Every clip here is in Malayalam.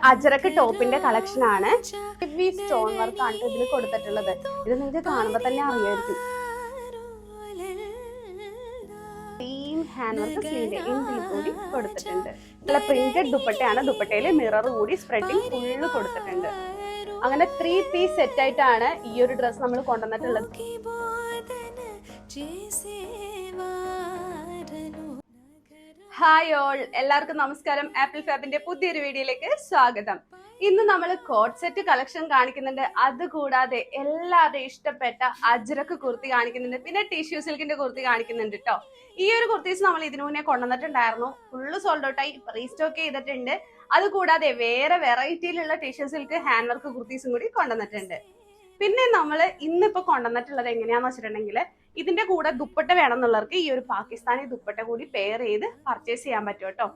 അജരക്ക് ടോപ്പിന്റെ കളക്ഷൻ ആണ്. ഹെവി സ്റ്റോൺ വർക്ക് ആണ് ഇതിൽ കൊടുത്തിട്ടുള്ളത്. ഇത് നിങ്ങൾക്ക് കാണുമ്പോൾ തന്നെ അറിയായിരിക്കും. ഹാൻഡ് വർക്ക് സ്ലീവിന്റെ എൻഡിൽ കൂടി കൊടുത്തിട്ടുണ്ട്. നല്ല പ്രിന്റഡ് ദുപ്പട്ടയാണ്. ദുപ്പട്ടയിൽ മിറർ കൂടി സ്പ്രെഡിങ് ഫുള്ള് കൊടുത്തിട്ടുണ്ട്. അങ്ങനെ 3 പീസ് സെറ്റ് ആയിട്ടാണ് ഈ ഒരു ഡ്രസ് നമ്മൾ കൊണ്ടുവന്നിട്ടുള്ളത്. ഹായ് ഓൾ, എല്ലാവർക്കും നമസ്കാരം. ആപ്പിൾ ഫാബിന്റെ പുതിയൊരു വീഡിയോയിലേക്ക് സ്വാഗതം. ഇന്ന് നമ്മൾ കോട്ട് സെറ്റ് കളക്ഷൻ കാണിക്കുന്നുണ്ട്. അതുകൂടാതെ എല്ലാവരുടെയും ഇഷ്ടപ്പെട്ട അജ്രക്ക് കുർത്തി കാണിക്കുന്നുണ്ട്. പിന്നെ ടിഷ്യൂ സിൽക്കിന്റെ കുർത്തി കാണിക്കുന്നുണ്ട് കേട്ടോ. ഈ ഒരു കുർത്തീസ് നമ്മൾ ഇതിനു മുന്നേ കൊണ്ടുവന്നിട്ടുണ്ടായിരുന്നു. ഫുള്ള് സോൾഡ് ഔട്ടായി റീസ്റ്റോക്ക് ചെയ്തിട്ടുണ്ട്. അതുകൂടാതെ വേറെ വെറൈറ്റിയിലുള്ള ടിഷ്യൂ സിൽക്ക് ഹാൻഡ് വർക്ക് കുർത്തീസും കൂടി കൊണ്ടുവന്നിട്ടുണ്ട്. പിന്നെ നമ്മൾ ഇന്നിപ്പോ കൊണ്ടുവന്നിട്ടുള്ളത് എങ്ങനെയാന്ന് വെച്ചിട്ടുണ്ടെങ്കിൽ, ഇതിന്റെ കൂടെ ദുപ്പട്ട വേണമെന്നുള്ളവർക്ക് ഈ ഒരു പാകിസ്ഥാനി ദുപ്പട്ട കൂടി പെയർ ചെയ്ത് പർച്ചേസ് ചെയ്യാൻ പറ്റും കേട്ടോ.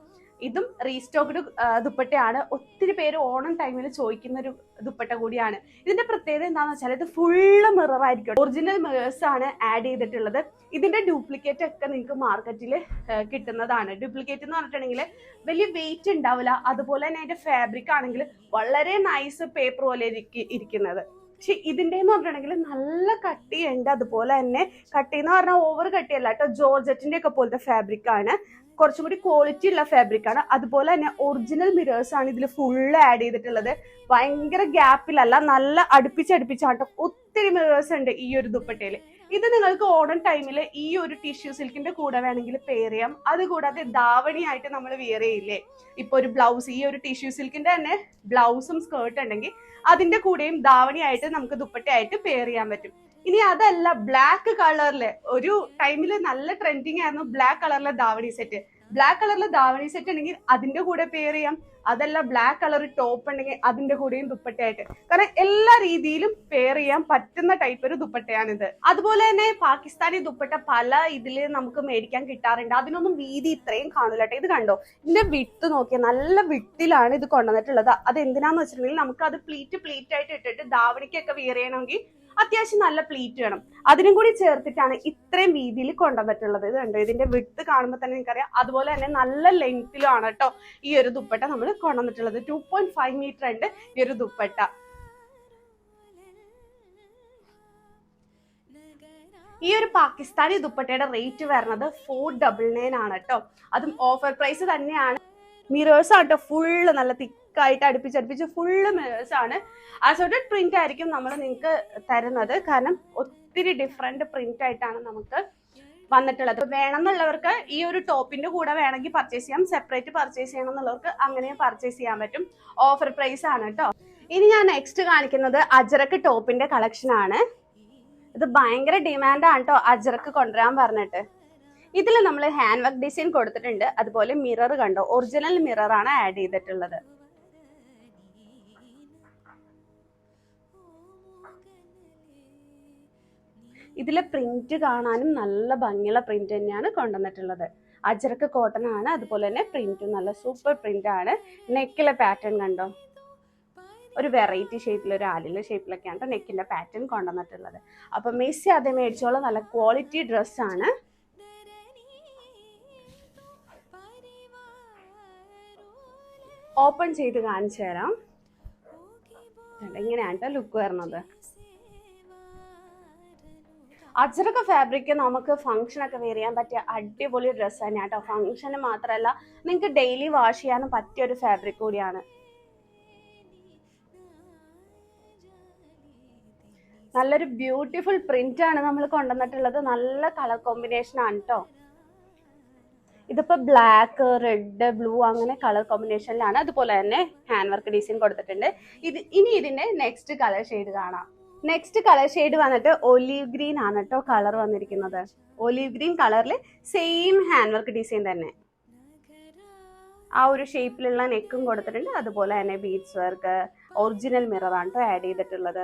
ഇതും റീസ്റ്റോക്ഡ് ദുപ്പട്ടയാണ്. ഒത്തിരി പേര് ഓണം ടൈമിൽ ചോദിക്കുന്ന ഒരു ദുപ്പട്ട കൂടിയാണ്. ഇതിന്റെ പ്രത്യേകത എന്താണെന്ന് വെച്ചാൽ ഇത് ഫുള്ള് മിറർ ആയിരിക്കും. ഒറിജിനൽ മിറേഴ്സ് ആണ് ആഡ് ചെയ്തിട്ടുള്ളത്. ഇതിന്റെ ഡ്യൂപ്ലിക്കേറ്റ് ഒക്കെ നിങ്ങൾക്ക് മാർക്കറ്റിൽ കിട്ടുന്നതാണ്. ഡ്യൂപ്ലിക്കേറ്റ് എന്ന് പറഞ്ഞിട്ടുണ്ടെങ്കിൽ വലിയ വെയിറ്റ് ഉണ്ടാവില്ല. അതുപോലെ തന്നെ അതിന്റെ ഫാബ്രിക് ആണെങ്കിൽ വളരെ നൈസ് പേപ്പർ പോലെ ഇരിക്കുന്നത്. പക്ഷെ ഇതിന്റെ എന്ന് പറഞ്ഞിട്ടുണ്ടെങ്കിൽ നല്ല കട്ടിയുണ്ട്. അതുപോലെ തന്നെ കട്ടി എന്ന് പറഞ്ഞാൽ ഓവർ കട്ടിയല്ല കേട്ടോ. ജോർജറ്റിന്റെ ഒക്കെ പോലത്തെ ഫാബ്രിക് ആണ്. കുറച്ചും കൂടി ക്വാളിറ്റി ഉള്ള ഫാബ്രിക് ആണ്. അതുപോലെ തന്നെ ഒറിജിനൽ മിറേഴ്സ് ആണ് ഇതിൽ ഫുള്ള് ആഡ് ചെയ്തിട്ടുള്ളത്. ഭയങ്കര ഗ്യാപ്പിലല്ല, നല്ല അടുപ്പിച്ചാട്ടോ. ഒത്തിരി മിറേഴ്സ് ഉണ്ട് ഈ ഒരു ദുപ്പട്ടയിൽ. ഇത് നിങ്ങൾക്ക് ഓണം ടൈമിൽ ഈ ഒരു ടിഷ്യൂ സിൽക്കിന്റെ കൂടെ വേണമെങ്കിൽ പെയർ ചെയ്യാം. അതുകൂടാതെ ധാവണിയായിട്ട് നമ്മൾ വിയർ ചെയ്യില്ലേ, ഇപ്പൊ ഒരു ബ്ലൗസ്, ഈ ഒരു ടിഷ്യൂ സിൽക്കിന്റെ തന്നെ ബ്ലൗസും സ്കേർട്ട് ഉണ്ടെങ്കിൽ അതിന്റെ കൂടെയും ധാവണിയായിട്ട് നമുക്ക് ദുപ്പട്ടയായിട്ട് പെയർ ചെയ്യാൻ പറ്റും. ഇനി അതല്ല, ബ്ലാക്ക് കളറില് ഒരു ടൈമില് നല്ല ട്രെൻഡിങ് ആയിരുന്നു ബ്ലാക്ക് കളറിലെ ധാവണി സെറ്റ്. ബ്ലാക്ക് കളറിലെ ധാവണി സെറ്റ് ഉണ്ടെങ്കിൽ അതിന്റെ കൂടെ പെയർ ചെയ്യാം. അതല്ല, ബ്ലാക്ക് കളർ ടോപ്പ് ഉണ്ടെങ്കിൽ അതിന്റെ കൂടെയും ദുപ്പട്ടയായിട്ട്. കാരണം എല്ലാ രീതിയിലും പെയർ ചെയ്യാൻ പറ്റുന്ന ടൈപ്പ് ഒരു ദുപ്പട്ടയാണിത്. അതുപോലെ തന്നെ പാകിസ്ഥാനി ദുപ്പട്ട പല ഇതില് നമുക്ക് മേടിക്കാൻ കിട്ടാറുണ്ട്. അതിനൊന്നും വീതി ഇത്രയും കാണൂല കേട്ടോ. ഇത് കണ്ടോ, ഇതിന്റെ വിട്ട് നോക്കിയാൽ നല്ല വിട്ടിലാണ് ഇത് കൊണ്ടുവന്നിട്ടുള്ളത്. അത് എന്തിനാന്ന് വെച്ചിട്ടുണ്ടെങ്കിൽ നമുക്ക് അത് പ്ലീറ്റ് ആയിട്ട് ഇട്ടിട്ട് ധാവണിക്കൊക്കെ വിയർ ചെയ്യണമെങ്കിൽ അത്യാവശ്യം നല്ല പ്ലീറ്റ് വേണം. അതിനും കൂടി ചേർത്തിട്ടാണ് ഇത്രയും വീതിയിൽ കൊണ്ടുവന്നിട്ടുള്ളത്. ഇത് കണ്ടോ, ഇതിന്റെ വിട്ട് കാണുമ്പോൾ തന്നെ നിങ്ങൾക്കറിയാം. അതുപോലെ തന്നെ നല്ല ലെങ്ത്തിലാണ് കേട്ടോ ഈ ഒരു ദുപ്പട്ട നമ്മൾ കൊണ്ടുവന്നിട്ടുള്ളത്. 2.5 മീറ്റർ ഉണ്ട് ഈ ഒരു ദുപ്പട്ട. ഈ ഒരു പാകിസ്ഥാനി ദുപ്പട്ടയുടെ റേറ്റ് വരുന്നത് 499 ആണ് കേട്ടോ. അതും ഓഫർ പ്രൈസ് തന്നെയാണ്. മിറേഴ്സ് ആട്ടോ ഫുള്ള് നല്ല തിക്കായിട്ട് അടുപ്പിച്ച് ഫുള്ള് മിറേഴ്സ് ആണ്. അസോർട്ടഡ് പ്രിന്റ് ആയിരിക്കും നമ്മൾ നിങ്ങൾക്ക് തരുന്നത്. കാരണം ഒത്തിരി ഡിഫറെന്റ് പ്രിന്റ് ആയിട്ടാണ് നമുക്ക് വന്നിട്ടുള്ളത്. വേണമെന്നുള്ളവർക്ക് ഈ ഒരു ടോപ്പിന്റെ കൂടെ വേണമെങ്കിൽ പർച്ചേസ് ചെയ്യാം. സെപ്പറേറ്റ് പർച്ചേസ് ചെയ്യണം എന്നുള്ളവർക്ക് അങ്ങനെ പർച്ചേസ് ചെയ്യാൻ പറ്റും. ഓഫർ പ്രൈസ് ആണ് കേട്ടോ. ഇനി ഞാൻ നെക്സ്റ്റ് കാണിക്കുന്നത് അജരക്ക് ടോപ്പിന്റെ കളക്ഷൻ ആണ്. ഇത് ഭയങ്കര ഡിമാൻഡാണ് കേട്ടോ അജരക്ക് കൊണ്ടുവരാൻ പറഞ്ഞിട്ട്. ഇതിൽ നമ്മൾ ഹാൻഡ് വർക്ക് ഡിസൈൻ കൊടുത്തിട്ടുണ്ട്. അതുപോലെ മിറർ കണ്ടോ, ഒറിജിനൽ മിറർ ആണ് ആഡ് ചെയ്തിട്ടുള്ളത്. ഇതിലെ പ്രിന്റ് കാണാനും നല്ല ഭംഗിയുള്ള പ്രിന്റ് തന്നെയാണ് കൊണ്ടുവന്നിട്ടുള്ളത്. അജരക്ക് കോട്ടൺ ആണ്. അതുപോലെ തന്നെ പ്രിന്റും നല്ല സൂപ്പർ പ്രിന്റ് ആണ്. നെക്കിലെ പാറ്റേൺ കണ്ടോ, ഒരു വെറൈറ്റി ഷേപ്പിൽ, ഒരു ആലില ഷേപ്പിലൊക്കെയാണ് നെക്കിന്റെ പാറ്റേൺ കൊണ്ടുവന്നിട്ടുള്ളത്. അപ്പൊ മിസ് ചെയ്യാതെ മേടിച്ചോളാം. നല്ല ക്വാളിറ്റി ഡ്രസ്സാണ്. ഓപ്പൺ ചെയ്ത് കാണിച്ചു തരാം. ഇങ്ങനെയാണ് ലുക്ക് വരുന്നത്. അജരക്ക് ഫാബ്രിക് നമുക്ക് ഫംഗ്ഷനൊക്കെ വെയർ ചെയ്യാൻ പറ്റിയ അടിപൊളി ഡ്രസ്സ് തന്നെയാണ് കേട്ടോ. ഫംഗ്ഷന് മാത്രമല്ല, നിങ്ങൾക്ക് ഡെയിലി വാഷ് ചെയ്യാനും പറ്റിയ ഒരു ഫാബ്രിക് കൂടിയാണ്. നല്ലൊരു ബ്യൂട്ടിഫുൾ പ്രിന്റ് ആണ് നമ്മൾ കൊണ്ടുവന്നിട്ടുള്ളത്. നല്ല കളർ കോമ്പിനേഷൻ ആണ് കേട്ടോ. ഇതിപ്പോ ബ്ലാക്ക്, റെഡ്, ബ്ലൂ അങ്ങനെ കളർ കോമ്പിനേഷനിലാണ്. അതുപോലെ തന്നെ ഹാൻഡ് വർക്ക് ഡിസൈൻ കൊടുത്തിട്ടുണ്ട്. ഇനി ഇതിന്റെ നെക്സ്റ്റ് കളർ ഷെയ്ഡ് കാണാം. നെക്സ്റ്റ് കളർ ഷെയ്ഡ് വന്നിട്ട് ഒലീവ് ഗ്രീൻ ആണ് കേട്ടോ കളർ വന്നിരിക്കുന്നത്. ഒലീവ് ഗ്രീൻ കളറിൽ സെയിം ഹാൻഡ് വർക്ക് ഡിസൈൻ തന്നെ. ആ ഒരു ഷേപ്പിലുള്ള നെക്കും കൊടുത്തിട്ടുണ്ട്. അതുപോലെ തന്നെ ബീഡ്സ് വർക്ക്, ഒറിജിനൽ മിറർ ആണ് കേട്ടോ ആഡ് ചെയ്തിട്ടുള്ളത്.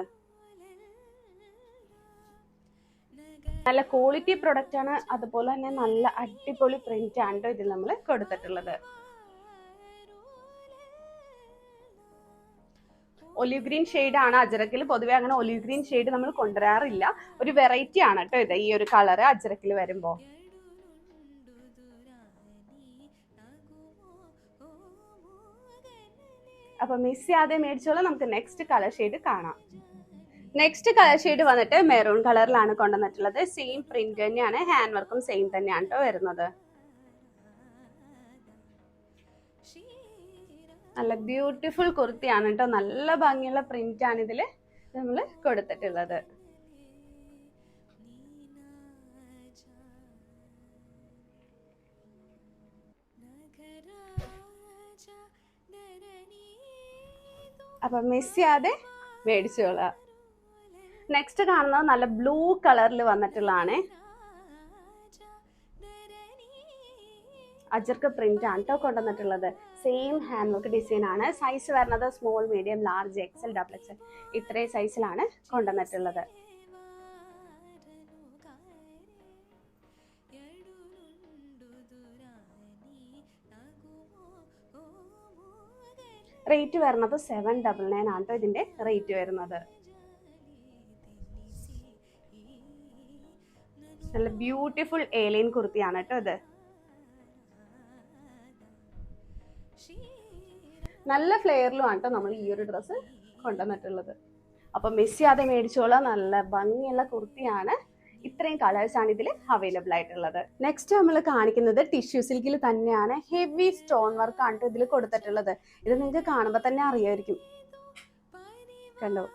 നല്ല ക്വാളിറ്റി പ്രൊഡക്റ്റ് ആണ്. അതുപോലെ തന്നെ നല്ല അടിപൊളി പ്രിന്റ് ആണ് ഇതിൽ നമ്മൾ കൊടുത്തിട്ടുള്ളത്. ഒലിവ് ഗ്രീൻ ഷെയ്ഡ് ആണ് അജരക്കിൽ. പൊതുവെ അങ്ങനെ ഒലിവ് ഗ്രീൻ ഷെയ്ഡ് നമ്മൾ കൊണ്ടുവരാറില്ല. ഒരു വെറൈറ്റി ആണ് കേട്ടോ ഇത്, ഈ ഒരു കളർ അജരക്കിൽ വരുമ്പോ. അപ്പൊ മിസ് ചെയ്യാതെ മേടിച്ചോളാം. നമുക്ക് നെക്സ്റ്റ് കളർ ഷെയ്ഡ് കാണാം. നെക്സ്റ്റ് കളർ ഷെയ്ഡ് വന്നിട്ട് മെറൂൺ കളറിലാണ് കൊണ്ടുവന്നിട്ടുള്ളത്. സെയിം പ്രിന്റ് തന്നെയാണ്, ഹാൻഡ് വർക്കും സെയിം തന്നെയാണ് കേട്ടോ വരുന്നത്. നല്ല ബ്യൂട്ടിഫുൾ കുർത്തിയാണ് കേട്ടോ. നല്ല ഭംഗിയുള്ള പ്രിന്റ് ആണ് ഇതില് നമ്മൾ കൊടുത്തിട്ടുള്ളത്. അപ്പൊ മിസ് ചെയ്യാതെ മേടിച്ചോളാം. നെക്സ്റ്റ് കാണുന്നത് നല്ല ബ്ലൂ കളറിൽ വന്നിട്ടുള്ളതാണ്. അജർക്ക് പ്രിന്റ് ആണ് കേട്ടോ കൊണ്ടുവന്നിട്ടുള്ളത്. സെയിം ഹാൻഡ് വർക്ക് ഡിസൈൻ ആണ്. സൈസ് വരുന്നത് small, medium, large, XL, double XL ഇത്രയും സൈസിലാണ് കൊണ്ടുവന്നിട്ടുള്ളത്. റേറ്റ് വരുന്നത് 799 ആണ് കേട്ടോ ഇതിന്റെ റേറ്റ് വരുന്നത്. നല്ല ബ്യൂട്ടിഫുൾ ഏലിയൻ കുർത്തിയാണ് കേട്ടോ ഇത്. നല്ല ഫ്ലെയറിലും ആണ് കേട്ടോ നമ്മൾ ഈ ഒരു ഡ്രസ്സ് കൊണ്ടുവന്നിട്ടുള്ളത്. അപ്പൊ മിസ് ചെയ്യാതെ മേടിച്ചോളാം. നല്ല ഭംഗിയുള്ള കുർത്തിയാണ്. ഇത്രയും കളേഴ്സ് ആണ് ഇതിൽ അവൈലബിൾ ആയിട്ടുള്ളത്. നെക്സ്റ്റ് നമ്മൾ കാണിക്കുന്നത് ടിഷ്യൂ സിൽക്കിൽ തന്നെയാണ്. ഹെവി സ്റ്റോൺ വർക്ക് ആണ് ഇതിൽ കൊടുത്തിട്ടുള്ളത്. ഇത് നിങ്ങൾക്ക് കാണുമ്പോൾ തന്നെ അറിയായിരിക്കും. കണ്ടോ,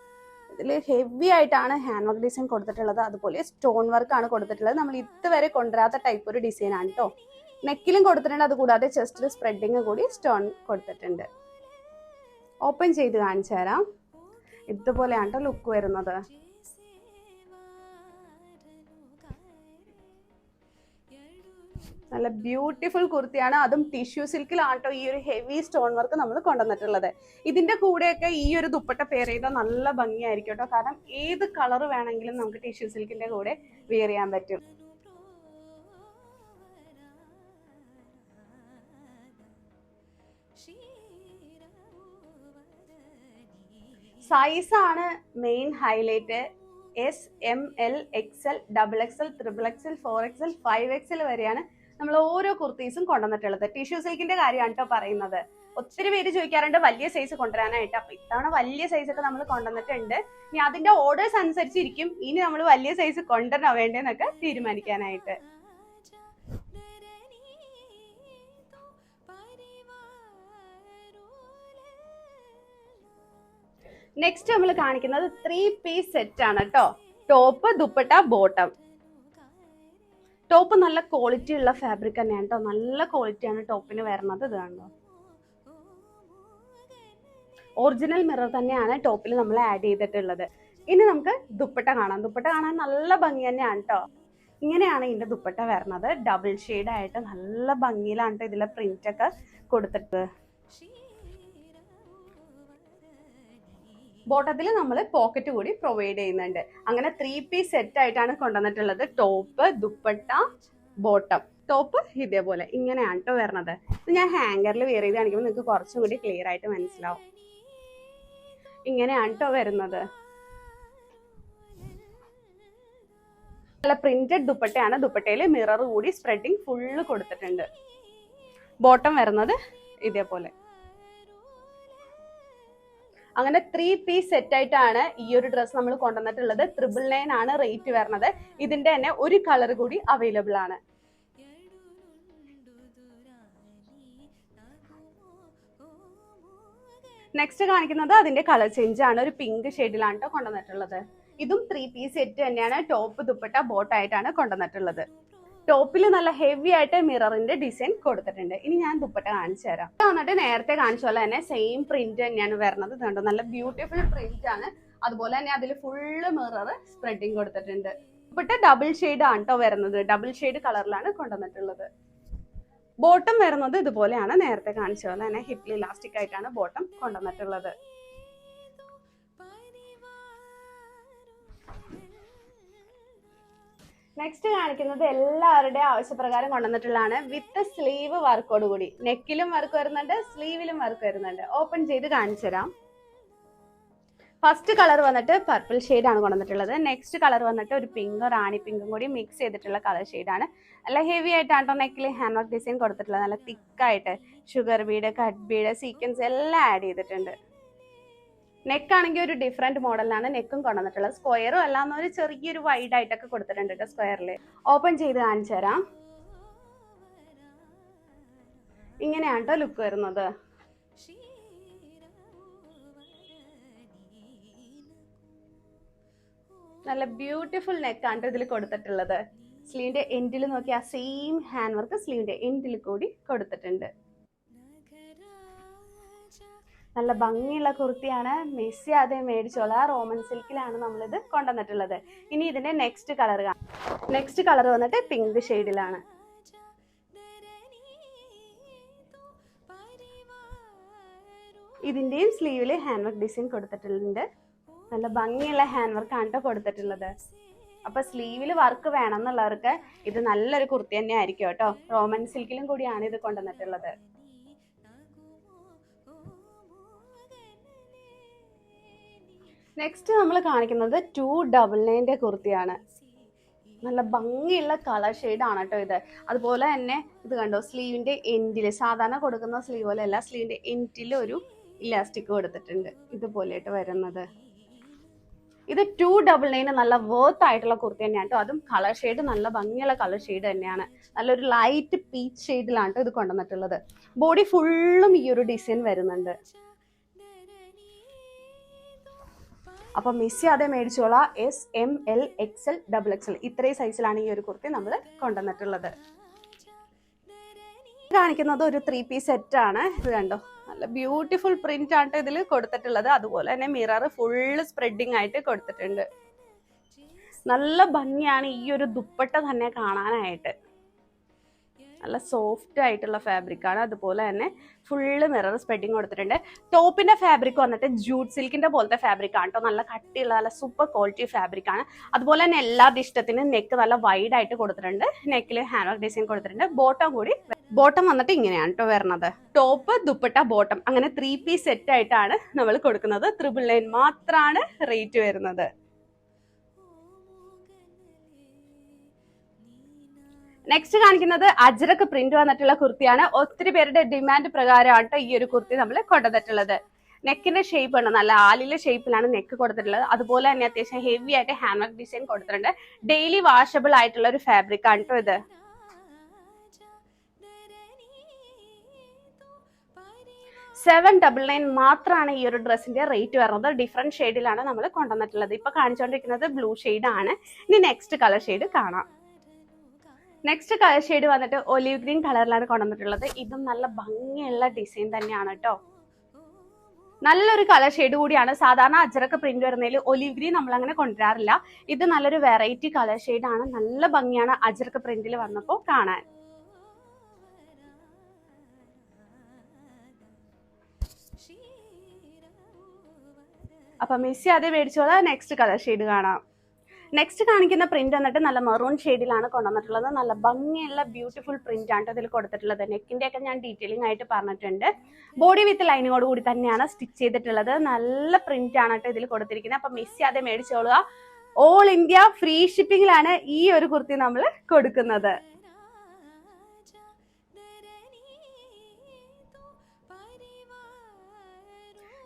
ഇതിൽ ഹെവി ആയിട്ടാണ് ഹാൻഡ് വർക്ക് ഡിസൈൻ കൊടുത്തിട്ടുള്ളത്. അതുപോലെ സ്റ്റോൺ വർക്ക് ആണ് കൊടുത്തിട്ടുള്ളത്. നമ്മൾ ഇതുവരെ കൊണ്ടുവരാത്ത ടൈപ്പ് ഒരു ഡിസൈൻ ആണ് കേട്ടോ. നെക്കിലും കൊടുത്തിട്ടുണ്ട്. അതുകൂടാതെ ചെസ്റ്റിൽ സ്പ്രെഡിങ് കൂടി സ്റ്റോൺ കൊടുത്തിട്ടുണ്ട്. ഓപ്പൺ ചെയ്ത് കാണിച്ചു തരാം. ഇതുപോലെയാണ് കേട്ടോ ലുക്ക് വരുന്നത്. നല്ല ബ്യൂട്ടിഫുൾ കുർത്തിയാണ്. അതും ടിഷ്യൂ സിൽക്കിലാണ് കേട്ടോ ഈ ഒരു ഹെവി സ്റ്റോൺ വർക്ക് നമ്മൾ കൊണ്ടുവന്നിട്ടുള്ളത്. ഇതിന്റെ കൂടെയൊക്കെ ഈ ഒരു ദുപ്പട്ട പെയർ ചെയ്താൽ നല്ല ഭംഗിയായിരിക്കും കേട്ടോ. കാരണം ഏത് കളർ വേണമെങ്കിലും നമുക്ക് ടിഷ്യൂ സിൽക്കിന്റെ കൂടെ വെയർ ചെയ്യാൻ പറ്റും. സൈസാണ് main highlight. S, M, L, XL, double XL, triple XL, 4XL, 5XL വരെയാണ് നമ്മൾ ഓരോ കുർത്തീസും കൊണ്ടുവന്നിട്ടുള്ളത്. ടിഷ്യൂ സിൽക്കിന്റെ കാര്യമാണ് കേട്ടോ പറയുന്നത്. ഒത്തിരി പേര് ചോദിക്കാറുണ്ട് വലിയ സൈസ് കൊണ്ടുവരാനായിട്ട്. അപ്പൊ ഇത്തവണ വലിയ സൈസ് ഒക്കെ നമ്മൾ കൊണ്ടുവന്നിട്ടുണ്ട്. ഇനി അതിന്റെ ഓർഡേഴ്സ് അനുസരിച്ചിരിക്കും ഇനി നമ്മൾ വലിയ സൈസ് കൊണ്ടുവരണോ വേണ്ടെന്നൊക്കെ തീരുമാനിക്കാനായിട്ട്. നെക്സ്റ്റ് നമ്മൾ കാണിക്കുന്നത് 3 പീസ് സെറ്റ് ആണ് കേട്ടോ. Top, dupatta, bottom. ടോപ്പ് നല്ല ക്വാളിറ്റി ഉള്ള ഫാബ്രിക് തന്നെയാണ് കേട്ടോ. നല്ല ക്വാളിറ്റിയാണ് ടോപ്പിന് വരുന്നത്. ഇത് കണ്ടോ, ഒറിജിനൽ മിറർ തന്നെയാണ് ടോപ്പിൽ നമ്മൾ ആഡ് ചെയ്തിട്ടുള്ളത്. ഇനി നമുക്ക് ദുപ്പട്ട കാണാം. ദുപ്പട്ട കാണാൻ നല്ല ഭംഗി തന്നെയാണ് കേട്ടോ. ഇങ്ങനെയാണ് ഇതിന്റെ ദുപ്പട്ട വരുന്നത്. ഡബിൾ ഷെയ്ഡ് ആയിട്ട് നല്ല ഭംഗിയിലാണ് കേട്ടോ ഇതിലെ പ്രിന്റ് ഒക്കെ കൊടുത്തിട്ട്. ബോട്ടത്തിൽ നമ്മൾ പോക്കറ്റ് കൂടി പ്രൊവൈഡ് ചെയ്യുന്നുണ്ട്. അങ്ങനെ 3 പീസ് സെറ്റ് ആയിട്ടാണ് കൊണ്ടുവന്നിട്ടുള്ളത്. Top, dupatta, bottom. ടോപ്പ് ഇതേപോലെ ഇങ്ങനെയാണ് കേട്ടോ വരുന്നത്. ഇത് ഞാൻ ഹാങ്കറിൽ വെയർ ചെയ്ത് കാണിക്കുമ്പോൾ നിങ്ങൾക്ക് കുറച്ചും കൂടി ക്ലിയർ ആയിട്ട് മനസ്സിലാവും. ഇങ്ങനെയാണ് കേട്ടോ വരുന്നത്. നല്ല പ്രിന്റഡ് ദുപ്പട്ടയാണ്. ദുപ്പട്ടയിൽ മിറർ കൂടി സ്പ്രെഡിങ് ഫുള്ള് കൊടുത്തിട്ടുണ്ട്. ബോട്ടം വരുന്നത് ഇതേപോലെ. അങ്ങനെ 3 പീസ് സെറ്റ് ആയിട്ടാണ് ഈ ഒരു ഡ്രസ്സ് നമ്മൾ കൊണ്ടുവന്നിട്ടുള്ളത്. 999 ആണ് റേറ്റ് വരുന്നത്. ഇതിന്റെ തന്നെ ഒരു കളർ കൂടി അവൈലബിൾ ആണ്. നെക്സ്റ്റ് കാണിക്കുന്നത് അതിന്റെ കളർ ചേഞ്ച് ആണ്. ഒരു പിങ്ക് ഷെയ്ഡിലാണ് കേട്ടോ കൊണ്ടുവന്നിട്ടുള്ളത്. ഇതും 3 പീസ് സെറ്റ് തന്നെയാണ്. ടോപ്പ്, ദുപ്പട്ട, ബോട്ട് ആയിട്ടാണ് കൊണ്ടുവന്നിട്ടുള്ളത്. ടോപ്പിൽ നല്ല ഹെവി ആയിട്ട് മിററിന്റെ ഡിസൈൻ കൊടുത്തിട്ടുണ്ട്. ഇനി ഞാൻ ദുപ്പട്ട കാണിച്ചു തരാം. വന്നിട്ട് നേരത്തെ കാണിച്ച പോലെ തന്നെ സെയിം പ്രിന്റ് തന്നെയാണ് വരുന്നത്. കണ്ടോ, നല്ല ബ്യൂട്ടിഫുൾ പ്രിന്റ് ആണ്. അതുപോലെ തന്നെ അതിൽ ഫുള്ള് മിറർ സ്പ്രെഡിങ് കൊടുത്തിട്ടുണ്ട്. ദുപ്പട്ട ഡബിൾ ഷെയ്ഡ് ആണ് കേട്ടോ വരുന്നത്. ഡബിൾ ഷെയ്ഡ് കളറിലാണ് കൊണ്ടുവന്നിട്ടുള്ളത്. ബോട്ടം വരുന്നത് ഇതുപോലെയാണ്. നേരത്തെ കാണിച്ച പോലെ തന്നെ ഹിപ്പിൽ ഇലാസ്റ്റിക് ആയിട്ടാണ് ബോട്ടം കൊണ്ടുവന്നിട്ടുള്ളത്. നെക്സ്റ്റ് കാണിക്കുന്നത് എല്ലാവരുടെയും ആവശ്യപ്രകാരം കൊണ്ടുവന്നിട്ടുള്ളതാണ്. വിത്ത് സ്ലീവ് വർക്കോട് കൂടി. നെക്കിലും വർക്ക് വരുന്നുണ്ട്, സ്ലീവിലും വർക്ക് വരുന്നുണ്ട്. ഓപ്പൺ ചെയ്ത് കാണിച്ചു തരാം. ഫസ്റ്റ് കളർ വന്നിട്ട് പർപ്പിൾ ആണ് കൊണ്ടുവന്നിട്ടുള്ളത്. നെക്സ്റ്റ് കളർ വന്നിട്ട് ഒരു പിങ്ക് റാണി പിങ്കും കൂടി മിക്സ് ചെയ്തിട്ടുള്ള കളർ ഷെയ്ഡാണ്. നല്ല ഹെവി ആയിട്ടാണ് നെക്കിൽ ഹാൻഡ് വർക്ക് ഡിസൈൻ കൊടുത്തിട്ടുള്ളത്. നല്ല തിക്കായിട്ട് sugar Bede, cut Bede, sequence എല്ലാം ആഡ് ചെയ്തിട്ടുണ്ട്. നെക്കാണെങ്കിൽ ഒരു ഡിഫറെന്റ് മോഡലിലാണ് നെക്കും കൊണ്ടുവന്നിട്ടുള്ളത്. സ്ക്വയറും അല്ലാന്ന് ഒരു ചെറിയൊരു വൈഡ് ആയിട്ടൊക്കെ കൊടുത്തിട്ടുണ്ട് കേട്ടോ. സ്ക്വയറിൽ ഓപ്പൺ ചെയ്ത് കാണിച്ചു തരാം. ഇങ്ങനെയാണ് കേട്ടോ ലുക്ക് വരുന്നത്. നല്ല ബ്യൂട്ടിഫുൾ നെക്കാണ് ഇതിൽ കൊടുത്തിട്ടുള്ളത്. സ്ലീവിന്റെ എൻഡിൽ നോക്കി ആ സെയിം ഹാൻഡ് വർക്ക് സ്ലീവിന്റെ എൻഡിൽ കൂടി കൊടുത്തിട്ടുണ്ട്. നല്ല ഭംഗിയുള്ള കുർത്തിയാണ്. മിസ് ചെയ്യാതെ മേടിച്ചോളാം. റോമൻ സിൽക്കിലാണ് നമ്മളിത് കൊണ്ടുവന്നിട്ടുള്ളത്. ഇനി ഇതിന്റെ നെക്സ്റ്റ് കളർ കാണാം. നെക്സ്റ്റ് കളർ വന്നിട്ട് പിങ്ക് ഷെയ്ഡിലാണ്. ഇതിന്റെയും സ്ലീവില് ഹാൻഡ് വർക്ക് ഡിസൈൻ കൊടുത്തിട്ടുണ്ട്. നല്ല ഭംഗിയുള്ള ഹാൻഡ് വർക്ക് ആണ് കൊടുത്തിട്ടുള്ളത്. അപ്പൊ സ്ലീവില് വർക്ക് വേണം എന്നുള്ളവർക്ക് ഇത് നല്ലൊരു കുർത്തി തന്നെ ആയിരിക്കും കേട്ടോ. റോമൻ സിൽക്കിലും കൂടിയാണ് ഇത് കൊണ്ടുവന്നിട്ടുള്ളത്. നെക്സ്റ്റ് നമ്മൾ കാണിക്കുന്നത് 299 കുർത്തിയാണ്. നല്ല ഭംഗിയുള്ള കളർ ഷെയ്ഡ് ആണ് കേട്ടോ ഇത്. അതുപോലെ തന്നെ ഇത് കണ്ടോ, സ്ലീവിന്റെ എൻഡില് സാധാരണ കൊടുക്കുന്ന സ്ലീവ് പോലെ അല്ല, സ്ലീവിന്റെ എൻഡിൽ ഒരു ഇലാസ്റ്റിക് കൊടുത്തിട്ടുണ്ട്. ഇതുപോലെയായിട്ട് വരുന്നത്. ഇത് 299 നല്ല വർത്ത് ആയിട്ടുള്ള കുർത്തി തന്നെയാണ് കേട്ടോ. അതും കളർ ഷെയ്ഡ് നല്ല ഭംഗിയുള്ള കളർ ഷെയ്ഡ് തന്നെയാണ്. നല്ലൊരു ലൈറ്റ് പീച്ച് ഷെയ്ഡിലാണ് ഇത് കൊണ്ടുവന്നിട്ടുള്ളത്. ബോഡി ഫുള്ളും ഈ ഒരു ഡിസൈൻ വരുന്നുണ്ട്. അപ്പൊ മിസ് ചെയ്യാതെ മേടിച്ചോളാം. SM, L, XL, XXL ഇത്രയും സൈസിലാണ് ഈ ഒരു കുർത്തി നമ്മൾ കൊണ്ടുവന്നിട്ടുള്ളത്. കാണിക്കുന്നത് ഒരു 3 പീസ് സെറ്റ് ആണ്. ഇത് കണ്ടോ, നല്ല ബ്യൂട്ടിഫുൾ പ്രിന്റ് ആണ് ഇതിൽ കൊടുത്തിട്ടുള്ളത്. അതുപോലെ തന്നെ മിറർ ഫുള്ള് സ്പ്രെഡിങ് ആയിട്ട് കൊടുത്തിട്ടുണ്ട്. നല്ല ഭംഗിയാണ് ഈ ഒരു ദുപ്പട്ട തന്നെ കാണാനായിട്ട്. നല്ല സോഫ്റ്റ് ആയിട്ടുള്ള ഫാബ്രിക് ആണ്. അതുപോലെ തന്നെ ഫുള്ള് മിറർ സ്പ്രെഡിങ് കൊടുത്തിട്ടുണ്ട്. ടോപ്പിന്റെ ഫാബ്രിക് വന്നിട്ട് ജൂട്ട് സിൽക്കിന്റെ പോലത്തെ ഫാബ്രിക് ആണ് കേട്ടോ. നല്ല കട്ടിയുള്ള നല്ല സൂപ്പർ ക്വാളിറ്റി ഫാബ്രിക് ആണ്. അതുപോലെ തന്നെ എല്ലാവരുടെ ഇഷ്ടത്തിന് നെക്ക് നല്ല വൈഡ് ആയിട്ട് കൊടുത്തിട്ടുണ്ട്. നെക്കിൽ ഹാൻഡ് വർക്ക് ഡിസൈൻ കൊടുത്തിട്ടുണ്ട്. ബോട്ടം വന്നിട്ട് ഇങ്ങനെയാണ് കേട്ടോ വരുന്നത്. ടോപ്പ്, ദുപ്പട്ട, ബോട്ടം അങ്ങനെ 3 പീസ് സെറ്റ് ആയിട്ടാണ് നമ്മൾ കൊടുക്കുന്നത്. 999 മാത്രമാണ് റേറ്റ് വരുന്നത്. നെക്സ്റ്റ് കാണിക്കുന്നത് അജ്രക്ക് പ്രിന്റ് വന്നിട്ടുള്ള കുർത്തിയാണ്. ഒത്തിരി പേരുടെ ഡിമാൻഡ് പ്രകാരമാണ് ഈ ഒരു കുർത്തി നമ്മൾ കൊണ്ടുവന്നിട്ടുള്ളത്. നെക്കിന്റെ ഷേപ്പ് ഉണ്ട്, നല്ല ആലിലെ ഷേപ്പിലാണ് നെക്ക് കൊടുത്തിട്ടുള്ളത്. അതുപോലെ തന്നെ അത്യാവശ്യം ഹെവി ആയിട്ട് ഹാൻഡ് വർക്ക് ഡിസൈൻ കൊടുത്തിട്ടുണ്ട്. ഡെയിലി വാഷബിൾ ആയിട്ടുള്ള ഒരു ഫാബ്രിക് ആണ് കേട്ടോ ഇത്. 799 മാത്രമാണ് ഈ ഒരു ഡ്രസ്സിന്റെ റേറ്റ് വരുന്നത്. ഡിഫറെന്റ് ഷെയ്ഡിലാണ് നമ്മൾ കൊണ്ടുവന്നിട്ടുള്ളത്. ഇപ്പൊ കാണിച്ചുകൊണ്ടിരിക്കുന്നത് ബ്ലൂ ഷെയ്ഡ് ആണ്. ഇനി നെക്സ്റ്റ് കളർ ഷെയ്ഡ് കാണാം. നെക്സ്റ്റ് കളർ ഷെയ്ഡ് വന്നിട്ട് ഒലിവ് ഗ്രീൻ കളറിലാണ് കൊണ്ടുവന്നിട്ടുള്ളത്. ഇതും നല്ല ഭംഗിയുള്ള ഡിസൈൻ തന്നെയാണ് കേട്ടോ. നല്ലൊരു കളർ ഷെയ്ഡ് കൂടിയാണ്. സാധാരണ അജ്രക്ക് പ്രിന്റ് വരുന്നതിൽ ഒലിവ് ഗ്രീൻ നമ്മൾ അങ്ങനെ കൊണ്ടുവരാറില്ല. ഇത് നല്ലൊരു വെറൈറ്റി കളർ ഷെയ്ഡ് ആണ്. നല്ല ഭംഗിയാണ് അജ്രക്ക് പ്രിന്റിൽ വന്നപ്പോൾ കാണാൻ. അപ്പൊ മിസ് ചെയ്യാതെ മേടിച്ചോളാം. നെക്സ്റ്റ് കളർ ഷെയ്ഡ് കാണാം. നെക്സ്റ്റ് കാണിക്കുന്ന പ്രിന്റ് വന്നിട്ട് നല്ല മെറൂൺ ഷെയ്ഡിലാണ് കൊണ്ടുവന്നിട്ടുള്ളത്. നല്ല ഭംഗിയുള്ള ബ്യൂട്ടിഫുൾ പ്രിന്റ് ആണ് ഇതിൽ കൊടുത്തിട്ടുള്ളത്. നെക്കിന്റെ ഒക്കെ ഞാൻ ഡീറ്റെയിലിംഗ് ആയിട്ട് പറഞ്ഞിട്ടുണ്ട്. ബോഡി വിത്ത് ലൈനിങ്ങോട് കൂടി തന്നെയാണ് സ്റ്റിച്ച് ചെയ്തിട്ടുള്ളത്. നല്ല പ്രിന്റ് ആണ് കേട്ടോ ഇതിൽ കൊടുത്തിരിക്കുന്നത്. അപ്പൊ മിസ് ചെയ്യാതെ മേടിച്ചോളുക. ഓൾ ഇന്ത്യ ഫ്രീ ഷിപ്പിംഗിലാണ് ഈ ഒരു കുർത്തി നമ്മൾ കൊടുക്കുന്നത്.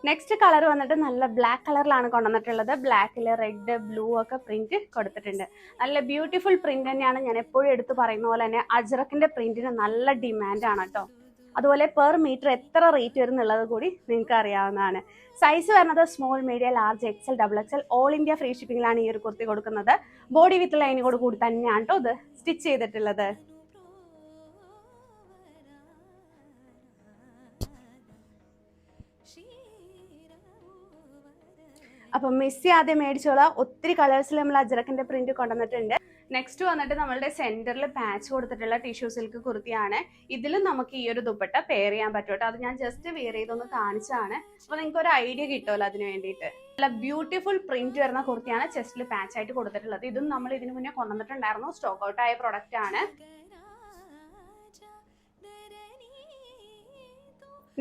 നെക്സ്റ്റ് കളർ വന്നിട്ട് നല്ല ബ്ലാക്ക് കളറിലാണ് കൊണ്ടുവന്നിട്ടുള്ളത്. ബ്ലാക്കിൽ റെഡ്, ബ്ലൂ ഒക്കെ പ്രിന്റ് കൊടുത്തിട്ടുണ്ട്. നല്ല ബ്യൂട്ടിഫുൾ പ്രിന്റ് തന്നെയാണ്. ഞാൻ എപ്പോഴും എടുത്ത് പറയുന്ന പോലെ തന്നെ അജ്രക്കിന്റെ പ്രിന്റിന് നല്ല ഡിമാൻഡ് ആണ് കേട്ടോ. അതുപോലെ പെർ മീറ്റർ എത്ര റേറ്റ് വരും എന്നുള്ളത് കൂടി നിങ്ങൾക്ക് അറിയാവുന്നതാണ്. സൈസ് വരുന്നത് small, medium, large, XL, XXL all India free ഷിപ്പിംഗിലാണ് ഈ ഒരു കുർത്തി കൊടുക്കുന്നത്. ബോഡി വിത്ത് ലൈനിങ്ങോട് കൂടി തന്നെയാണ് കേട്ടോ ഇത് സ്റ്റിച്ച് ചെയ്തിട്ടുള്ളത്. അപ്പൊ മിസ് ചെയ്യാതെ മേടിച്ചോളാം. ഒത്തിരി കളേഴ്സിൽ നമ്മൾ അജ്രക്കിന്റെ പ്രിന്റ് കൊണ്ടുവന്നിട്ടുണ്ട്. നെക്സ്റ്റ് വന്നിട്ട് നമ്മളുടെ സെന്ററിൽ പാച്ച് കൊടുത്തിട്ടുള്ള ടിഷ്യൂ സിൽക്ക് കുർത്തിയാണ്. ഇതിലും നമുക്ക് ഈ ഒരു ദുപ്പട്ട പെയർ ചെയ്യാൻ പറ്റും. അത് ഞാൻ ജസ്റ്റ് വെയർ ചെയ്തൊന്ന് കാണിച്ചാണ്. അപ്പൊ നിങ്ങൾക്ക് ഒരു ഐഡിയ കിട്ടുമല്ലോ അതിന് വേണ്ടിയിട്ട്. നല്ല ബ്യൂട്ടിഫുൾ പ്രിന്റ് വരുന്ന കുർത്തിയാണ് ചെസ്റ്റിൽ പാച്ച് ആയിട്ട് കൊടുത്തിട്ടുള്ളത്. ഇതും നമ്മൾ ഇതിനു മുന്നേ കൊണ്ടുവന്നിട്ടുണ്ടായിരുന്നു. സ്റ്റോക്ക് ഔട്ട് ആയ പ്രൊഡക്റ്റ് ആണ്.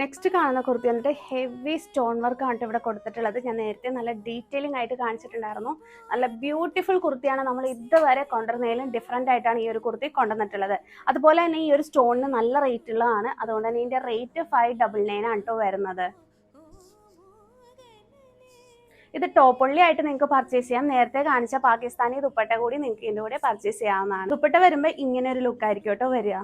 നെക്സ്റ്റ് കാണുന്ന കുർത്തി വന്നിട്ട് ഹെവി സ്റ്റോൺ വർക്ക് ആണ് ഇവിടെ കൊടുത്തിട്ടുള്ളത്. ഞാൻ നേരത്തെ നല്ല ഡീറ്റെയിലിംഗ് ആയിട്ട് കാണിച്ചിട്ടുണ്ടായിരുന്നു. നല്ല ബ്യൂട്ടിഫുൾ കുർത്തിയാണ്. നമ്മൾ ഇതുവരെ കൊണ്ടുവരുന്നതിലും ഡിഫറെൻ്റ് ആയിട്ടാണ് ഈ ഒരു കുർത്തി കൊണ്ടുവന്നിട്ടുള്ളത്. അതുപോലെ തന്നെ ഈ ഒരു സ്റ്റോണിന് നല്ല റേറ്റ് ഉള്ളതാണ്. അതുകൊണ്ട് തന്നെ ഇതിൻ്റെ റേറ്റ് 599 ആണ് കേട്ടോ വരുന്നത്. ഇത് ടോപ്പ് ഒൺലി ആയിട്ട് നിങ്ങൾക്ക് പർച്ചേസ് ചെയ്യാം. നേരത്തെ കാണിച്ച പാകിസ്ഥാനി ദുപ്പട്ട കൂടി നിങ്ങൾക്ക് ഇതിൻ്റെ കൂടെ പർച്ചേസ് ചെയ്യാവുന്നതാണ്. ദുപ്പട്ട വരുമ്പോൾ ഇങ്ങനെ ഒരു ലുക്ക് ആയിരിക്കും കേട്ടോ വരിക.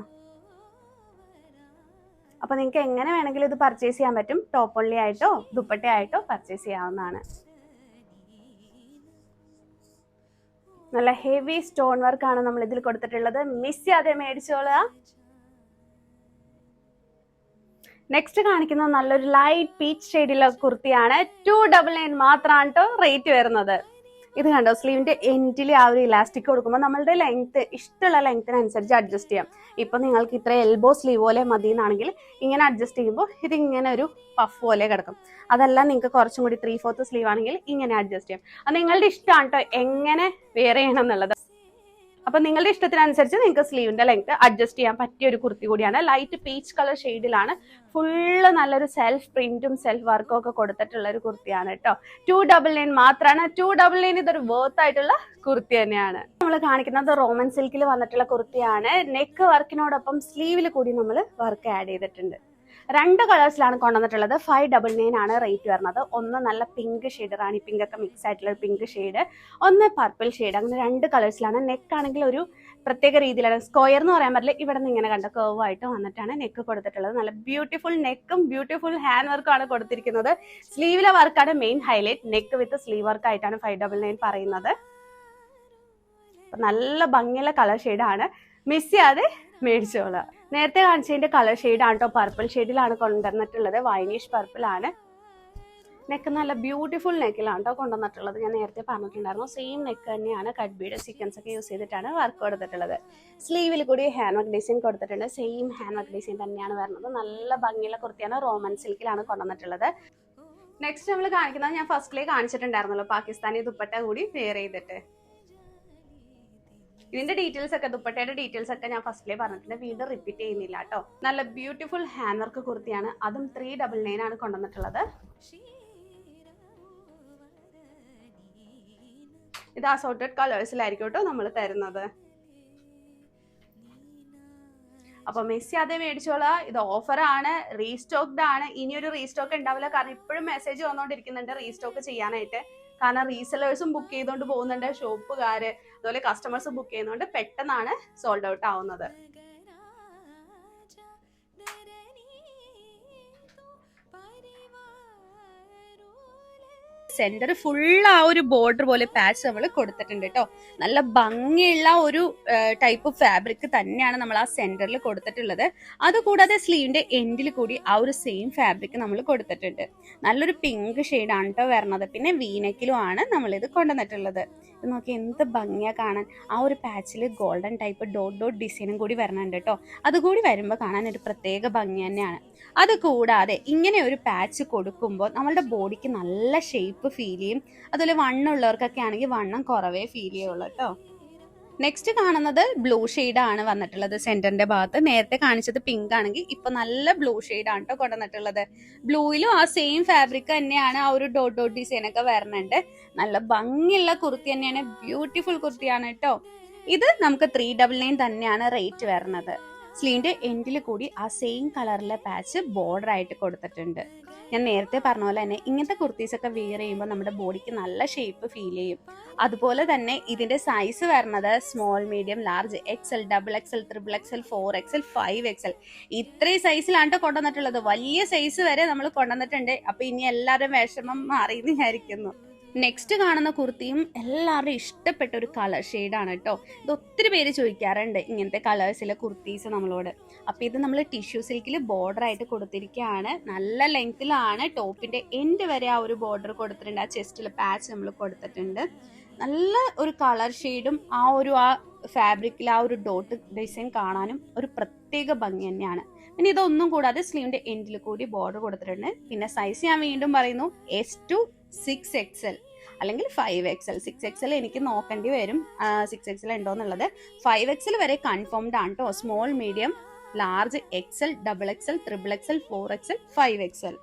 അപ്പോൾ നിങ്ങൾക്ക് എങ്ങനെ വേണമെങ്കിലും ഇത് പർച്ചേസ് ചെയ്യാൻ പറ്റും. ടോപ്പ് ഒൺലി ആയിട്ടോ ദുപ്പട്ട ആയിട്ടോ പർച്ചേസ് ചെയ്യാവുന്നതാണ്. നല്ല ഹെവി സ്റ്റോൺ വർക്ക് ആണ് നമ്മൾ ഇതിൽ കൊടുത്തിട്ടുള്ളത്. മിസ് ചെയ്യാതെ മേടിച്ചോളുക. നെക്സ്റ്റ് കാണിക്കുന്നത് നല്ലൊരു ലൈറ്റ് പീച്ച് ഷെയ്ഡിലുള്ള കുർത്തിയാണ്. 299 മാത്രമാണ് കേട്ടോ റേറ്റ് വരുന്നത്. ഇത് കണ്ടോ, സ്ലീവിന്റെ എൻഡിൽ ആ ഒരു ഇലാസ്റ്റിക് കൊടുക്കുമ്പോൾ നമ്മളുടെ ലെങ്ത് ഇഷ്ടമുള്ള ലെങ്ത്തിനനുസരിച്ച് അഡ്ജസ്റ്റ് ചെയ്യാം. ഇപ്പൊ നിങ്ങൾക്ക് ഇത്ര എൽബോ സ്ലീവ് പോലെ മതി എന്നാണെങ്കിൽ ഇങ്ങനെ അഡ്ജസ്റ്റ് ചെയ്യുമ്പോൾ ഇത് ഇങ്ങനെ ഒരു പഫ് പോലെ കിടക്കും. അതല്ല നിങ്ങൾക്ക് കുറച്ചും കൂടി 3/4 സ്ലീവ് ആണെങ്കിൽ ഇങ്ങനെ അഡ്ജസ്റ്റ് ചെയ്യാം. അത് നിങ്ങളുടെ ഇഷ്ടമാണ് കേട്ടോ എങ്ങനെ വെയർ ചെയ്യണം എന്നുള്ളത്. അപ്പൊ നിങ്ങളുടെ ഇഷ്ടത്തിനനുസരിച്ച് നിങ്ങൾക്ക് സ്ലീവിന്റെ ലെങ്ത് അഡ്ജസ്റ്റ് ചെയ്യാൻ പറ്റിയ ഒരു കുർത്തി കൂടിയാണ്. ലൈറ്റ് പീച്ച് കളർ ഷെയ്ഡിലാണ്. ഫുള്ള് നല്ലൊരു സെൽഫ് പ്രിന്റും സെൽഫ് വർക്കും ഒക്കെ കൊടുത്തിട്ടുള്ള ഒരു കുർത്തിയാണ് കേട്ടോ. 299 മാത്രമാണ്. 299 ഇതൊരു വർത്ത് ആയിട്ടുള്ള കുർത്തി തന്നെയാണ്. നമ്മൾ കാണിക്കുന്നത് റോമൻ സിൽക്കിൽ വന്നിട്ടുള്ള കുർത്തിയാണ്. നെക്ക് വർക്കിനോടൊപ്പം സ്ലീവിൽ കൂടി നമ്മൾ വർക്ക് ആഡ് ചെയ്തിട്ടുണ്ട്. 2 കളേഴ്സിലാണ് കൊണ്ടുവന്നിട്ടുള്ളത്. 599 ആണ് റേറ്റ് വരുന്നത്. ഒന്ന് നല്ല പിങ്ക് ഷെയ്ഡ്, റാണി പിങ്ക് ഒക്കെ മിക്സ് ആയിട്ടുള്ള ഒരു പിങ്ക് ഷെയ്ഡ്, ഒന്ന് പർപ്പിൾ ഷെയ്ഡ്. അങ്ങനെ 2 കളേഴ്സിലാണ്. നെക്ക് ആണെങ്കിൽ ഒരു പ്രത്യേക രീതിയിലാണ്, സ്ക്വയർ എന്ന് പറയാൻ പറ്റില്ല. ഇവിടെ നിന്ന് ഇങ്ങനെ കണ്ട കർവ് ആയിട്ട് വന്നിട്ടാണ് നെക്ക് കൊടുത്തിട്ടുള്ളത്. നല്ല ബ്യൂട്ടിഫുൾ നെക്കും ബ്യൂട്ടിഫുൾ ഹാൻഡ് വർക്കും ആണ് കൊടുത്തിരിക്കുന്നത്. സ്ലീവിലെ വർക്കാണ് main highlight. Neck with sleeve work ആയിട്ടാണ് 599 പറയുന്നത്. നല്ല ഭംഗിയുള്ള കളർ ഷെയ്ഡാണ്. മിസ് ചെയ്യാതെ മേടിച്ചോളാം. നേരത്തെ കാണിച്ചതിന്റെ കളർ ഷെയ്ഡാണ് കേട്ടോ. പർപ്പിൾ ഷെയ്ഡിലാണ് കൊണ്ടുവന്നിട്ടുള്ളത്. വൈനിഷ് പർപ്പിൾ ആണ്. നെക്ക് നല്ല ബ്യൂട്ടിഫുൾ നെക്കിലാണ് കേട്ടോ കൊണ്ടുവന്നിട്ടുള്ളത്. ഞാൻ നേരത്തെ പറഞ്ഞിട്ടുണ്ടായിരുന്നു. സെയിം നെക്ക് തന്നെയാണ്. കട്ട് ബീഡ് സീക്വൻസ് ഒക്കെ യൂസ് ചെയ്തിട്ടാണ് വർക്ക് കൊടുത്തിട്ടുള്ളത്. സ്ലീവിൽ കൂടി ഹാൻഡ് വർക്ക് ഡിസൈൻ കൊടുത്തിട്ടുണ്ട്. സെയിം ഹാൻഡ് വർക്ക് ഡിസൈൻ തന്നെയാണ് വരുന്നത്. നല്ല ഭംഗിയുള്ള കുർത്തിയാണ്. റോമൻ സിൽക്കിലാണ് കൊണ്ടുവന്നിട്ടുള്ളത്. നെക്സ്റ്റ് നമ്മൾ കാണിക്കുന്നത് ഞാൻ ഫസ്റ്റിലേ കാണിച്ചിട്ടുണ്ടായിരുന്നല്ലോ, പാകിസ്ഥാനി ദുപ്പട്ട കൂടി വെയർ ചെയ്തിട്ട്. ഇതിന്റെ ഡീറ്റെയിൽസ് ഒക്കെ, ദുപ്പട്ടയുടെ ഡീറ്റെയിൽസ് ഒക്കെ ഞാൻ ഫസ്റ്റിലേ പറഞ്ഞിട്ടുണ്ട്. വീണ്ടും റിപ്പീറ്റ് ചെയ്യുന്നില്ല കേട്ടോ. നല്ല ബ്യൂട്ടിഫുൾ ഹാൻഡ് വർക്ക് കുർത്തിയാണ്. അതും 399 ആണ് കൊണ്ടുവന്നിട്ടുള്ളത്. ഇത് അസോർട്ടഡ് കളേഴ്സിലായിരിക്കും കേട്ടോ നമ്മൾ തരുന്നത്. അപ്പൊ മിസ് ചെയ്യാതെ മേടിച്ചോളാം. ഇത് ഓഫർ ആണ്, റീസ്റ്റോക്ഡ് ആണ്. ഇനിയൊരു റീസ്റ്റോക്ക് ഉണ്ടാവില്ല. കാരണം ഇപ്പോഴും മെസ്സേജ് വന്നുകൊണ്ടിരിക്കുന്നുണ്ട് റീസ്റ്റോക്ക് ചെയ്യാനായിട്ട്. കാരണം റീസെല്ലേഴ്സും ബുക്ക് ചെയ്തുകൊണ്ട് പോകുന്നുണ്ട്, ഷോപ്പുകാര് അതുപോലെ കസ്റ്റമേഴ്സും ബുക്ക് ചെയ്യുന്നതുകൊണ്ട് പെട്ടെന്നാണ് സോൾഡ് ഔട്ട് ആവുന്നത്. സെന്റർ ഫുൾ ആ ഒരു ബോർഡർ പോലെ പാച്ച് നമ്മൾ കൊടുത്തിട്ടുണ്ട് കേട്ടോ. നല്ല ഭംഗിയുള്ള ഒരു ടൈപ്പ് ഫാബ്രിക് തന്നെയാണ് നമ്മൾ ആ സെന്ററിൽ കൊടുത്തിട്ടുള്ളത്. അതുകൂടാതെ സ്ലീവിന്റെ എൻഡിൽ കൂടി ആ ഒരു സെയിം ഫാബ്രിക് നമ്മൾ കൊടുത്തിട്ടുണ്ട്. നല്ലൊരു പിങ്ക് ഷെയ്ഡാണ് കേട്ടോ വരുന്നത്. പിന്നെ വീനെക്കിലും ആണ് നമ്മൾ ഇത് കൊണ്ടുവന്നിട്ടുള്ളത്. ഇത് നോക്കി എന്ത് ഭംഗിയാ കാണാൻ. ആ ഒരു പാച്ചിൽ ഗോൾഡൻ ടൈപ്പ് ഡോട്ട് ഡിസൈനും കൂടി വരണുണ്ട് കേട്ടോ. അതുകൂടി വരുമ്പോൾ കാണാൻ ഒരു പ്രത്യേക ഭംഗി തന്നെയാണ്. അതുകൂടാതെ ഇങ്ങനെ ഒരു പാച്ച് കൊടുക്കുമ്പോൾ നമ്മളുടെ ബോഡിക്ക് നല്ല ഷേപ്പ് ഫീൽ ചെയ്യും. അതുപോലെ വണ്ണം ഉള്ളവർക്കൊക്കെ ആണെങ്കിൽ വണ്ണം കുറവേ ഫീൽ ചെയ്യുള്ളൂ കേട്ടോ. നെക്സ്റ്റ് കാണുന്നത് ബ്ലൂ ആണ് വന്നിട്ടുള്ളത് സെന്ററിന്റെ ഭാഗത്ത്. നേരത്തെ കാണിച്ചത് പിങ്ക് ആണെങ്കിൽ ഇപ്പൊ നല്ല ബ്ലൂ ആണ് കേട്ടോ കൊണ്ടുവന്നിട്ടുള്ളത്. ബ്ലൂയിലും ആ സെയിം ഫാബ്രിക് തന്നെയാണ്. ആ ഒരു ഡോട്ട് ഡിസൈൻ ഒക്കെ വരുന്നുണ്ട്. നല്ല ഭംഗിയുള്ള കുർത്തി തന്നെയാണ്. ബ്യൂട്ടിഫുൾ കുർത്തിയാണ് കേട്ടോ. ഇത് നമുക്ക് 399 തന്നെയാണ് റേറ്റ് വരുന്നത്. സ്ലീവിന്റെ എൻഡിൽ കൂടി ആ സെയിം കളറിലെ പാച്ച് ബോർഡർ ആയിട്ട് കൊടുത്തിട്ടുണ്ട്. ഞാൻ നേരത്തെ പറഞ്ഞ പോലെ തന്നെ ഇങ്ങനത്തെ കുർത്തീസ് ഒക്കെ വെയർ ചെയ്യുമ്പോൾ നമ്മുടെ ബോഡിക്ക് നല്ല ഷേപ്പ് ഫീൽ ചെയ്യും. അതുപോലെ തന്നെ ഇതിന്റെ സൈസ് വരുന്നത് small, medium, large, XL, XXL, XXL, 4XL, 5XL ഇത്രയും സൈസിലാണ് കൊണ്ടുവന്നിട്ടുള്ളത്. വലിയ സൈസ് വരെ നമ്മൾ കൊണ്ടുവന്നിട്ടുണ്ട്. അപ്പൊ ഇനി എല്ലാവരും വിഷമം മാറിയെന്ന് വിചാരിക്കുന്നു. നെക്സ്റ്റ് കാണുന്ന കുർത്തിയും എല്ലാവരും ഇഷ്ടപ്പെട്ട ഒരു കളർ ഷെയ്ഡാണ് കേട്ടോ. ഇത് ഒത്തിരി പേര് ചോദിക്കാറുണ്ട് ഇങ്ങനത്തെ കളേഴ്സിലെ കുർത്തീസ് നമ്മളോട്. അപ്പൊ ഇത് നമ്മൾ ടിഷ്യൂ സിൽക്കിൽ ബോർഡർ ആയിട്ട് കൊടുത്തിരിക്കുകയാണ്. നല്ല ലെങ്ത്തിലാണ്. ടോപ്പിന്റെ എൻഡ് വരെ ആ ഒരു ബോർഡർ കൊടുത്തിട്ടുണ്ട്. ആ ചെസ്റ്റിൽ പാച്ച് നമ്മൾ കൊടുത്തിട്ടുണ്ട്. നല്ല ഒരു കളർ ഷെയ്ഡും ആ ഫാബ്രിക്കിൽ ആ ഒരു ഡോട്ട് ഡിസൈൻ കാണാനും ഒരു പ്രത്യേക ഭംഗി തന്നെയാണ്. പിന്നെ ഇതൊന്നും കൂടാതെ സ്ലീവിന്റെ എൻഡിൽ കൂടി ബോർഡർ കൊടുത്തിട്ടുണ്ട്. പിന്നെ സൈസ് ഞാൻ വീണ്ടും പറയുന്നു, S to 6XL അല്ലെങ്കിൽ 5XL. 6XL എനിക്ക് നോക്കേണ്ടി വരും 6XL ഉണ്ടോ എന്നുള്ളത്. 5XL വരെ കൺഫേംഡ് ആണ് കേട്ടോ. Small, medium, large, XL, XXL, XXL, 4XL, 5XL.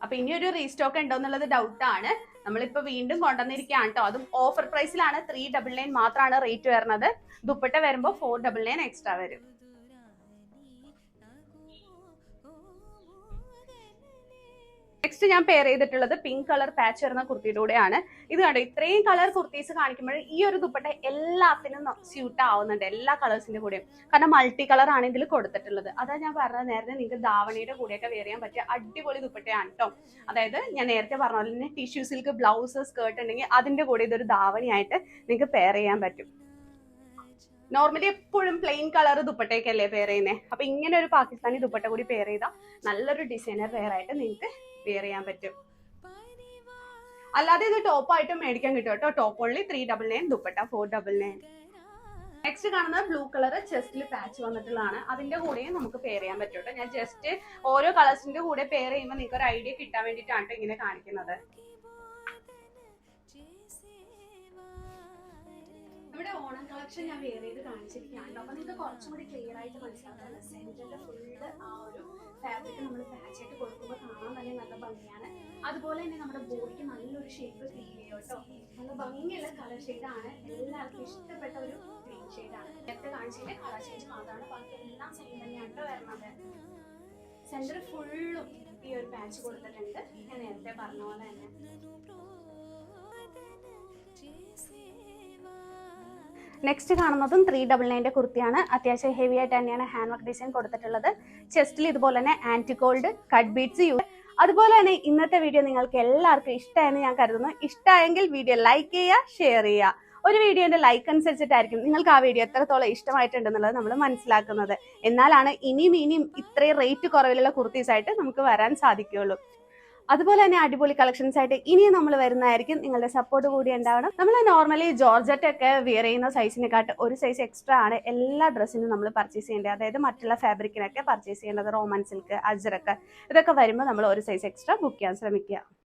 അപ്പൊ ഇനി ഒരു റീസ്റ്റോക്ക് ഉണ്ടോ എന്നുള്ളത് ഡൗട്ടാണ്. നമ്മളിപ്പോ വീണ്ടും കൊണ്ടുവന്നിരിക്കുകയാണ് കേട്ടോ. അതും ഓഫർ പ്രൈസിലാണ്. 399 മാത്രമാണ് റേറ്റ് വരുന്നത്. ദുപ്പട്ട വരുമ്പോൾ 499 എക്സ്ട്രാ വരും. നെക്സ്റ്റ് ഞാൻ പെയർ ചെയ്തിട്ടുള്ളത് പിങ്ക് കളർ പാച്ച് വരുന്ന കുർത്തിയുടെ കൂടെയാണ്. ഇത് കണ്ടോ, ഇത്രയും കളർ കുർത്തീസ് കാണിക്കുമ്പോൾ ഈ ഒരു ദുപ്പട്ട എല്ലാത്തിനും സ്യൂട്ട് ആവുന്നുണ്ട്, എല്ലാ കളേഴ്സിന്റെ കൂടെയും. കാരണം മൾട്ടി കളർ ആണ് ഇതിൽ കൊടുത്തിട്ടുള്ളത്. അതാ ഞാൻ പറഞ്ഞത് നേരത്തെ, നിങ്ങൾക്ക് ധാവണിയുടെ കൂടെയൊക്കെ വെയർ ചെയ്യാൻ പറ്റിയ അടിപൊളി ദുപ്പട്ടയാണ് കേട്ടോ. അതായത് ഞാൻ നേരത്തെ പറഞ്ഞ പോലെ തന്നെ ടിഷ്യൂ സിൽക്ക് ബ്ലൗസ്, സ്കേർട്ട് ഉണ്ടെങ്കിൽ അതിന്റെ കൂടെ ഇതൊരു ധാവണിയായിട്ട് നിങ്ങൾക്ക് പെയർ ചെയ്യാൻ പറ്റും. നോർമലി എപ്പോഴും പ്ലെയിൻ കളർ ദുപ്പട്ടയൊക്കെയല്ലേ പെയർ ചെയ്യുന്നത്. അപ്പൊ ഇങ്ങനെ ഒരു പാകിസ്ഥാനി ദുപ്പട്ട കൂടി പെയർ ചെയ്താൽ നല്ലൊരു ഡിസൈനർ വെയർ ആയിട്ട് നിങ്ങൾക്ക് വെയർ ചെയ്യാൻ പറ്റും. അല്ലാതെ ഇത് ടോപ്പായിട്ടും മേടിക്കാൻ കിട്ടും കേട്ടോ. Top only 399, dupatta 499. നെക്സ്റ്റ് കാണുന്നത് ബ്ലൂ കളർ ചെസ്റ്റിൽ പാച്ച് വന്നിട്ടുള്ളതാണ്. അതിന്റെ കൂടെയും നമുക്ക് പെയർ ചെയ്യാൻ പറ്റും കേട്ടോ. ഞാൻ ജസ്റ്റ് ഓരോ കളേഴ്സിന്റെ കൂടെ പെയർ ചെയ്യുമ്പോൾ നിങ്ങൾക്ക് ഒരു ഐഡിയ കിട്ടാൻ വേണ്ടിയിട്ടാണ് ഇങ്ങനെ കാണിക്കുന്നത്. ഇവിടെ ഓണം കളക്ഷൻ ഞാൻ വെയർ ചെയ്ത് കാണിച്ചിരിക്കുകയാണ്. അപ്പൊ നിങ്ങൾക്ക് കുറച്ചും കൂടി ക്ലിയർ ആയിട്ട് മനസ്സിലാക്കാൻ സെന്ററിൽ ഫുള്ള് ആ ഒരു ഫാബ്രിക് നമ്മൾ പാച്ച് ആയിട്ട് കൊടുക്കുമ്പോൾ കാണാൻ തന്നെ നല്ല ഭംഗിയാണ്. അതുപോലെ തന്നെ നമ്മുടെ ബോഡിക്ക് നല്ലൊരു ഷേപ്പ് ഫീൽ ചെയ്യും കേട്ടോ. നല്ല ഭംഗിയുള്ള കളർ ഷെയ്ഡാണ്. എല്ലാവർക്കും ഇഷ്ടപ്പെട്ട ഒരു ഗ്രീൻ ഷെയ്ഡാണ്. നേരത്തെ കാണിച്ചതിന്റെ കളർ ചേഞ്ച് മാത്രമാണ്, ബാക്കി എല്ലാം സെയിം തന്നെയാണ് വരുന്നത്. സെന്റർ ഫുള്ളും ഈ ഒരു പാച്ച് കൊടുത്തിട്ടുണ്ട്, ഞാൻ നേരത്തെ പറഞ്ഞ പോലെ തന്നെ. നെക്സ്റ്റ് കാണുന്നതും 399 കുർത്തിയാണ്. അത്യാവശ്യം ഹെവി ആയിട്ട് തന്നെയാണ് ഹാൻഡ് വർക്ക് ഡിസൈൻ കൊടുത്തിട്ടുള്ളത്. ചെസ്റ്റിൽ ഇതുപോലെ തന്നെ anti gold cut beads use. അതുപോലെ തന്നെ ഇന്നത്തെ വീഡിയോ നിങ്ങൾക്ക് എല്ലാവർക്കും ഇഷ്ടമായെന്ന് ഞാൻ കരുതുന്നു. ഇഷ്ടമായെങ്കിൽ വീഡിയോ ലൈക്ക് ചെയ്യുക, ഷെയർ ചെയ്യുക. ഒരു വീഡിയോന്റെ ലൈക്ക് അനുസരിച്ചിട്ടായിരിക്കും നിങ്ങൾക്ക് ആ വീഡിയോ എത്രത്തോളം ഇഷ്ടമായിട്ടുണ്ടെന്നുള്ളത് നമ്മൾ മനസ്സിലാക്കുന്നത്. എന്നാലാണ് ഇനിയും ഇത്രയും റേറ്റ് കുറവിലുള്ള കുർത്തീസ് ആയിട്ട് നമുക്ക് വരാൻ സാധിക്കുകയുള്ളൂ. അതുപോലെ തന്നെ അടിപൊളി കളക്ഷൻസ് ആയിട്ട് ഇനിയും നമ്മൾ വരുന്നതായിരിക്കും. നിങ്ങളുടെ സപ്പോർട്ട് കൂടി ഉണ്ടാവണം. നമ്മൾ നോർമലി ജോർജറ്റ് ഒക്കെ വെയർ ചെയ്യുന്ന സൈസിനെക്കാട്ട് ഒരു സൈസ് എക്സ്ട്രാ ആണ് എല്ലാ ഡ്രസ്സിനും നമ്മൾ പർച്ചേസ് ചെയ്യേണ്ടത്. അതായത് മറ്റുള്ള ഫാബ്രിക്കിനൊക്കെ പർച്ചേസ് ചെയ്യേണ്ടത്. റോമൻ സിൽക്ക്, അജ്രക്ക് ഇതൊക്കെ വരുമ്പോൾ നമ്മൾ ഒരു സൈസ് എക്സ്ട്രാ ബുക്ക് ചെയ്യാൻ ശ്രമിക്കുക.